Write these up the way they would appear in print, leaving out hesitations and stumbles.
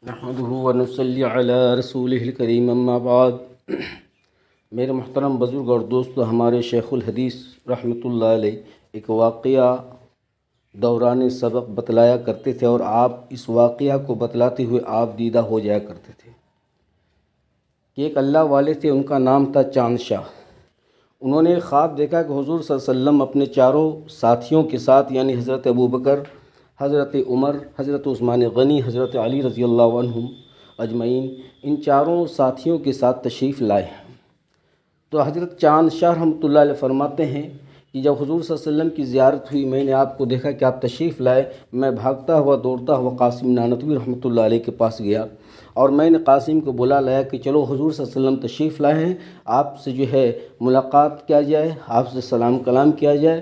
نحمدہ ونصلی علی رسولہ الکریم اما بعد۔ میرے محترم بزرگ اور دوستو، ہمارے شیخ الحدیث رحمۃ اللہ علیہ ایک واقعہ دوران سبق بتلایا کرتے تھے، اور آپ اس واقعہ کو بتلاتے ہوئے آپ دیدہ ہو جایا کرتے تھے کہ ایک اللہ والے تھے، ان کا نام تھا چاند شاہ۔ انہوں نے خواب دیکھا کہ حضور صلی اللہ علیہ وسلم اپنے چاروں ساتھیوں کے ساتھ، یعنی حضرت ابوبکر، حضرت عمر، حضرت عثمان غنی، حضرت علی رضی اللہ عنہم اجمعین، ان چاروں ساتھیوں کے ساتھ تشریف لائے ہیں۔ تو حضرت چاند شاہ رحمۃ اللہ علیہ فرماتے ہیں کہ جب حضور صلی اللہ علیہ وسلم کی زیارت ہوئی، میں نے آپ کو دیکھا کہ آپ تشریف لائے، میں بھاگتا ہوا دوڑتا ہوا قاسم نانوتوی رحمۃ اللہ علیہ کے پاس گیا، اور میں نے قاسم کو بلا لایا کہ چلو حضور صلی اللہ علیہ وسلم تشریف لائے ہیں، آپ سے جو ہے ملاقات کیا جائے، آپ سے سلام کلام کیا جائے۔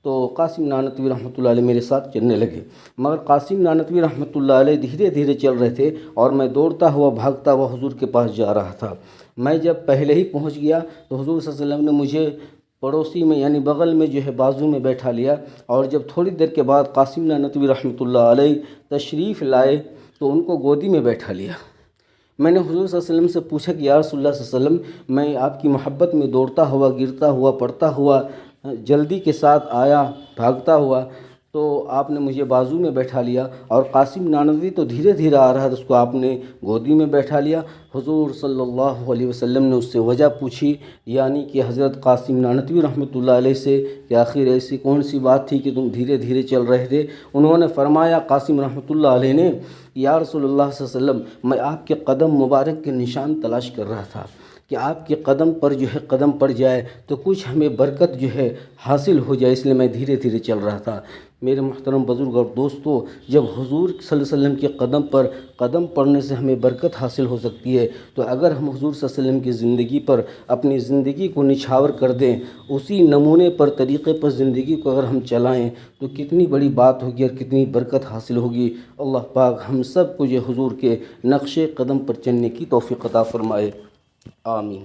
تو قاسم نانوتوی رحمۃ اللہ علیہ میرے ساتھ چلنے لگے، مگر قاسم نانوتوی رحمۃ اللہ علیہ دھیرے دھیرے چل رہے تھے، اور میں دوڑتا ہوا بھاگتا ہوا حضور کے پاس جا رہا تھا۔ میں جب پہلے ہی پہنچ گیا تو حضور صلی اللہ علیہ وسلم نے مجھے پڑوسی میں، یعنی بغل میں جو ہے بازو میں بیٹھا لیا، اور جب تھوڑی دیر کے بعد قاسم نانوتوی رحمۃ اللہ علیہ تشریف لائے تو ان کو گودی میں بیٹھا لیا۔ میں نے حضور صلی اللہ علیہ وسلم سے پوچھا کہ یا رسول اللہ صلی اللہ علیہ وسلم، میں آپ کی محبت میں دوڑتا ہوا، گرتا ہوا، پڑتا ہوا، جلدی کے ساتھ آیا، بھاگتا ہوا، تو آپ نے مجھے بازو میں بیٹھا لیا، اور قاسم نانوتوی تو دھیرے دھیرے آ رہا تھا، اس کو آپ نے گودی میں بیٹھا لیا۔ حضور صلی اللہ علیہ وسلم نے اس سے وجہ پوچھی، یعنی کہ حضرت قاسم نانوتوی رحمۃ اللہ علیہ سے، کہ آخر ایسی کون سی بات تھی کہ تم دھیرے دھیرے چل رہے تھے؟ انہوں نے فرمایا، قاسم رحمۃ اللہ علیہ نے، یا رسول اللہ صلی اللہ علیہ وسلم، میں آپ کے قدم مبارک کے نشان تلاش کر رہا تھا کہ آپ کے قدم پر جو ہے قدم پڑ جائے تو کچھ ہمیں برکت جو ہے حاصل ہو جائے، اس لیے میں دھیرے دھیرے چل رہا تھا۔ میرے محترم بزرگ اور دوستو، جب حضور صلی اللہ علیہ وسلم کے قدم پر قدم پڑنے سے ہمیں برکت حاصل ہو سکتی ہے، تو اگر ہم حضور صلی اللہ علیہ وسلم کی زندگی پر اپنی زندگی کو نچھاور کر دیں، اسی نمونے پر، طریقے پر زندگی کو اگر ہم چلائیں، تو کتنی بڑی بات ہوگی اور کتنی برکت حاصل ہوگی۔ اللہ پاک ہم سب کو جو حضور کے نقش قدم پر چلنے کی توفیق عطا فرمائے، آمین۔